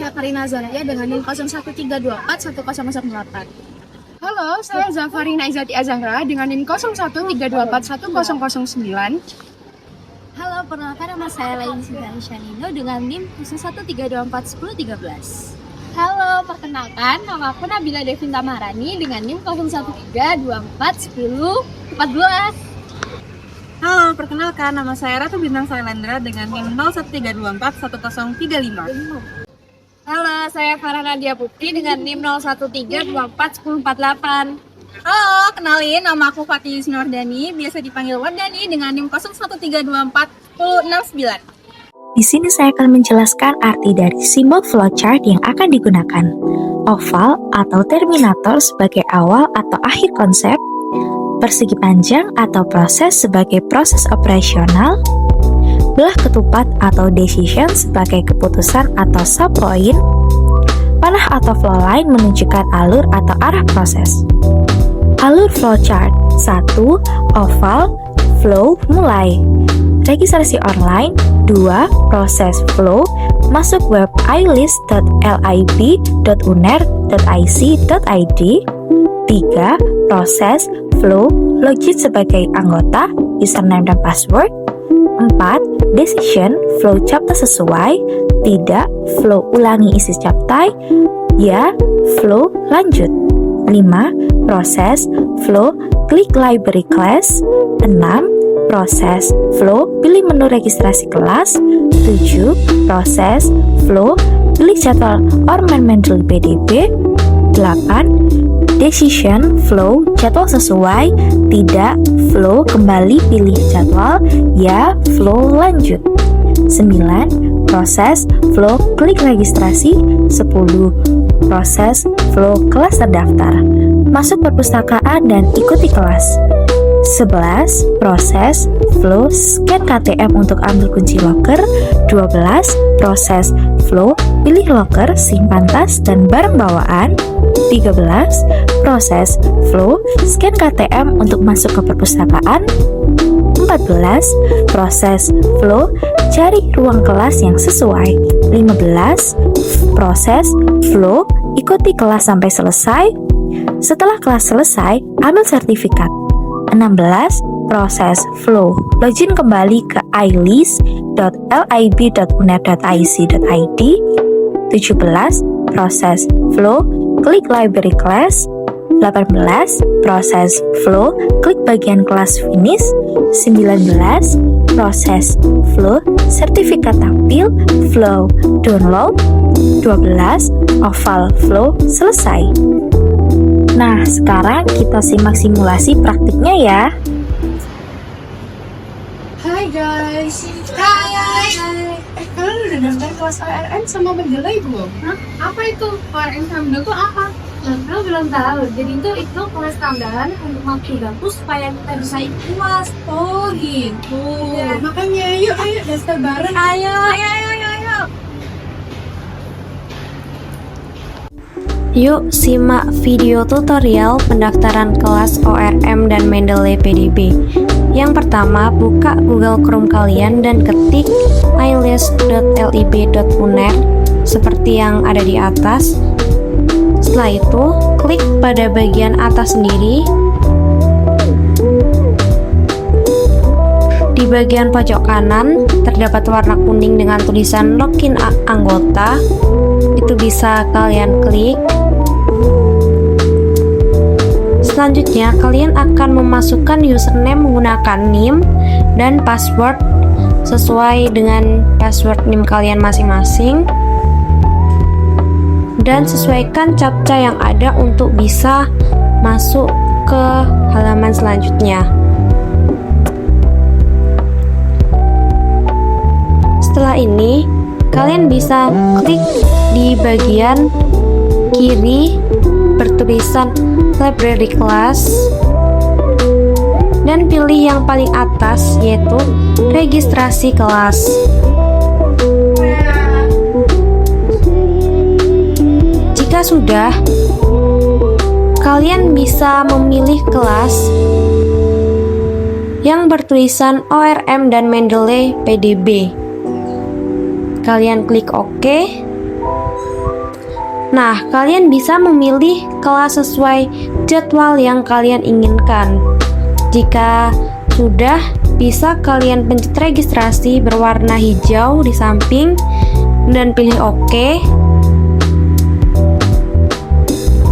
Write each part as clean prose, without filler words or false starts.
saya Karina Zanaya dengan NIM 0132410118. Halo, saya Zafarina Izati Azahra dengan NIM 0132410009. Halo, perkenalkan nama saya Lain Sinta Shanino dengan NIM 0132411013. Halo, perkenalkan nama aku Nabila Devinta Maharani dengan NIM 0132411014. Halo, perkenalkan nama saya Ratu Bintang Sailendra dengan NIM 0132411035. Halo, saya Farah Nadia Putri dengan NIM 0132411048. Halo, kenalin nama aku Fatih Yusnordani, biasa dipanggil Wardani dengan NIM 01324169. Di sini saya akan menjelaskan arti dari simbol flowchart yang akan digunakan. Oval atau terminator sebagai awal atau akhir konsep, persegi panjang atau proses sebagai proses operasional, belah ketupat atau decision sebagai keputusan atau subpoint, panah atau flowline menunjukkan alur atau arah proses. Alur flowchart 1. Oval, flow, mulai. Registrasi online. 2. Proses flow. Masuk web ilist.lib.uner.ic.id. 3. Proses flow. Login sebagai anggota, username dan password. 4. Decision. Flow chapter sesuai. Tidak. Flow ulangi isi chapter. Ya. Flow lanjut. 5. Proses flow. Klik library class. 6. Proses flow, pilih menu registrasi kelas. 7. Proses flow, pilih jadwal Orman Mendeley PDB. 8. Decision flow, jadwal sesuai. Tidak, flow, kembali pilih jadwal. Ya, flow, lanjut. 9. Proses flow, klik registrasi. 10. Proses flow, kelas terdaftar. Masuk perpustakaan dan ikuti kelas. 11. Proses flow, scan KTM untuk ambil kunci loker. 12. Proses flow, pilih loker, simpan tas dan barang bawaan. 13. Proses flow, scan KTM untuk masuk ke perpustakaan. 14. Proses flow, cari ruang kelas yang sesuai. 15. Proses flow, ikuti kelas sampai selesai. Setelah kelas selesai, ambil sertifikat. 16. Proses flow, login kembali ke ilist.lib.uner.ic.id. 17. Proses flow, klik library class. 18. Proses flow, klik bagian kelas finish. 19. Proses flow, sertifikat tampil, flow, download. 12. Oval flow, selesai. Nah, sekarang kita simak simulasi praktiknya ya. Hai guys. Hai. Kalian udah daftar kelas ORM sama Mendeley belum? Hah? Apa itu? ORM sama Mendeley itu apa? Lo belum tahu. Jadi itu kelas tambahan untuk makin bagus supaya kita bisa ikut UAS. Oh gitu. Ya. Makanya ayo daftar bareng. Ayo. Yuk simak video tutorial pendaftaran kelas ORM dan Mendeley PDB. Yang pertama, buka Google Chrome kalian dan ketik ilist.lib.uner seperti yang ada di atas. Setelah itu, klik pada bagian atas sendiri. Di bagian pojok kanan terdapat warna kuning dengan tulisan login anggota. Itu bisa kalian klik. Selanjutnya, kalian akan memasukkan username menggunakan NIM dan password sesuai dengan password NIM kalian masing-masing. Dan sesuaikan captcha yang ada untuk bisa masuk ke halaman selanjutnya. Setelah ini, kalian bisa klik di bagian kiri bertulisan library class dan pilih yang paling atas yaitu registrasi kelas. Jika sudah, kalian bisa memilih kelas yang bertulisan ORM dan Mendeley PDB. Kalian klik OK. Nah, kalian bisa memilih kelas sesuai jadwal yang kalian inginkan. Jika sudah, bisa kalian pencet registrasi berwarna hijau di samping dan pilih OK.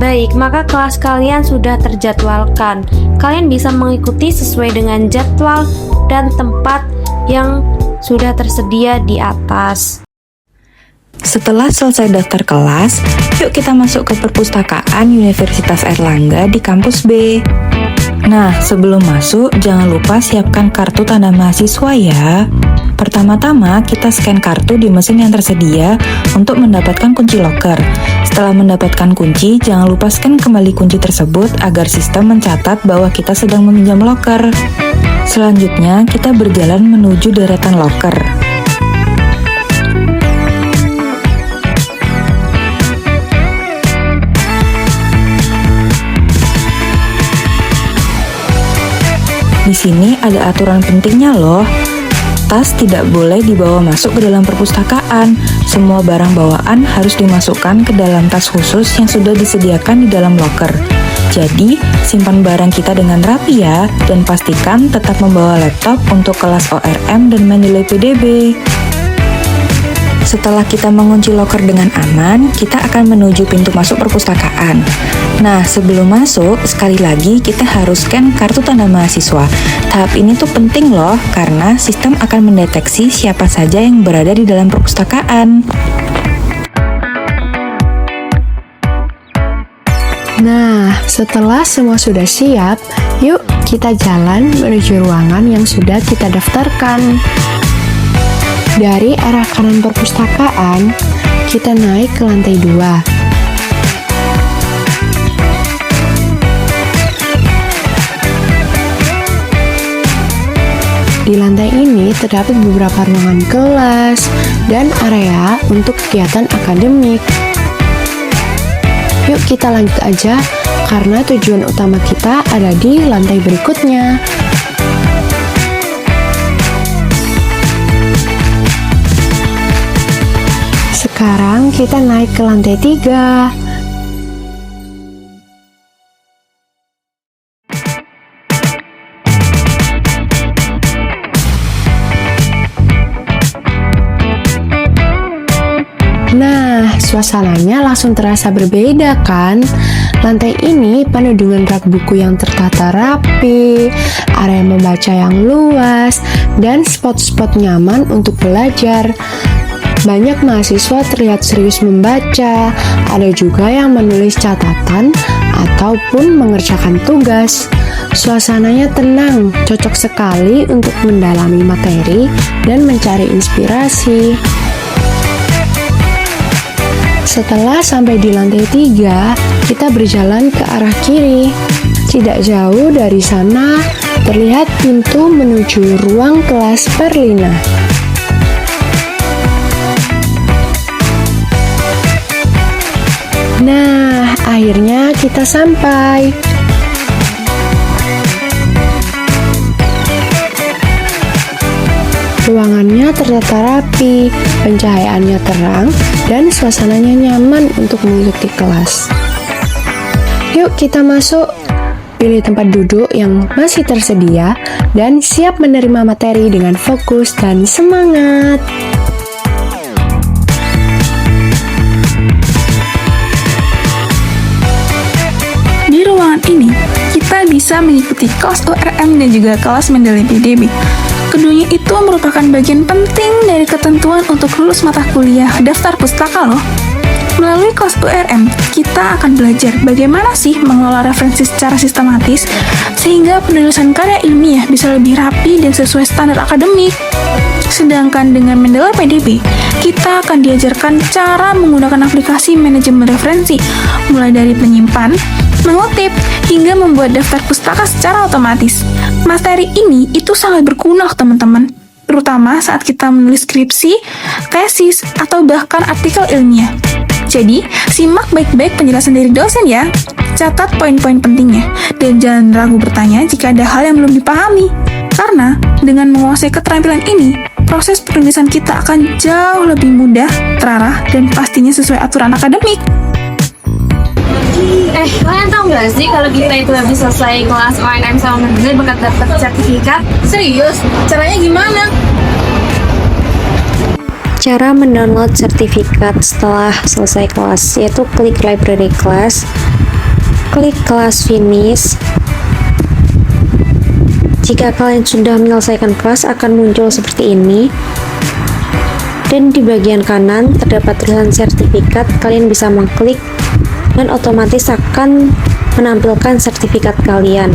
Baik, maka kelas kalian sudah terjadwalkan. Kalian bisa mengikuti sesuai dengan jadwal dan tempat yang sudah tersedia di atas. Setelah selesai daftar kelas, yuk kita masuk ke perpustakaan Universitas Airlangga di kampus B. Nah, sebelum masuk, jangan lupa siapkan kartu tanda mahasiswa ya. Pertama-tama, kita scan kartu di mesin yang tersedia untuk mendapatkan kunci loker. Setelah mendapatkan kunci, jangan lupa scan kembali kunci tersebut agar sistem mencatat bahwa kita sedang meminjam loker. Selanjutnya, kita berjalan menuju deretan loker. Di sini ada aturan pentingnya loh. Tas tidak boleh dibawa masuk ke dalam perpustakaan. Semua barang bawaan harus dimasukkan ke dalam tas khusus yang sudah disediakan di dalam loker. Jadi, simpan barang kita dengan rapi ya, dan pastikan tetap membawa laptop untuk kelas ORM dan Mendeley PDB. Setelah kita mengunci loker dengan aman, kita akan menuju pintu masuk perpustakaan. Nah, sebelum masuk, sekali lagi kita harus scan kartu tanda mahasiswa. Tahap ini tuh penting loh, karena sistem akan mendeteksi siapa saja yang berada di dalam perpustakaan. Nah, setelah semua sudah siap, yuk kita jalan menuju ruangan yang sudah kita daftarkan. Dari arah kanan perpustakaan, kita naik ke lantai 2. Di lantai ini terdapat beberapa ruangan kelas dan area untuk kegiatan akademik. Yuk kita lanjut aja, karena tujuan utama kita ada di lantai berikutnya. Sekarang kita naik ke lantai 3. Nah, suasananya langsung terasa berbeda kan? Lantai ini penuh dengan rak buku yang tertata rapi, area membaca yang luas, dan spot-spot nyaman untuk belajar. Banyak mahasiswa terlihat serius membaca, ada juga yang menulis catatan ataupun mengerjakan tugas. Suasananya tenang, cocok sekali untuk mendalami materi dan mencari inspirasi. Setelah sampai di lantai 3, kita berjalan ke arah kiri. Tidak jauh dari sana, terlihat pintu menuju ruang kelas Perlina. Nah, akhirnya kita sampai. Ruangannya tertata rapi, pencahayaannya terang, dan suasananya nyaman untuk mengikuti kelas. Yuk kita masuk. Pilih tempat duduk yang masih tersedia dan siap menerima materi dengan fokus dan semangat. Di ruangan ini, kita bisa mengikuti kelas ORM dan juga kelas Mendeley PDB. Keduanya itu merupakan bagian penting dari ketentuan untuk lulus mata kuliah daftar pustaka loh. Melalui kelas URM, kita akan belajar bagaimana sih mengelola referensi secara sistematis sehingga penulisan karya ilmiah bisa lebih rapi dan sesuai standar akademik. Sedangkan dengan Mendeley PDB, kita akan diajarkan cara menggunakan aplikasi manajemen referensi, mulai dari penyimpan, mengutip, hingga membuat daftar pustaka secara otomatis. Materi ini itu sangat berguna teman-teman, terutama saat kita menulis skripsi, tesis, atau bahkan artikel ilmiah. Jadi, simak baik-baik penjelasan dari dosen ya. Catat poin-poin pentingnya, dan jangan ragu bertanya jika ada hal yang belum dipahami. Karena, dengan menguasai keterampilan ini, proses penulisan kita akan jauh lebih mudah, terarah, dan pastinya sesuai aturan akademik. Kalian tahu nggak sih kalau kita itu habis selesai kelas ONM sama Medley bakal dapat sertifikat? Serius? Caranya gimana? Cara mendownload sertifikat setelah selesai kelas yaitu klik library class, klik kelas finish. Jika kalian sudah menyelesaikan kelas akan muncul seperti ini. Dan di bagian kanan terdapat tulisan sertifikat, kalian bisa mengklik dan otomatis akan menampilkan sertifikat kalian.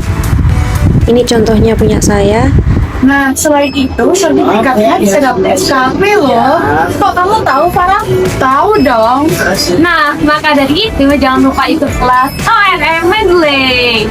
Ini contohnya punya saya. Nah, selain itu sertifikatnya bisa dapat SKP loh. Kok kamu tahu, Farah? Tahu dong. Nah, maka dari itu jangan lupa ikut kelas ONM Medley.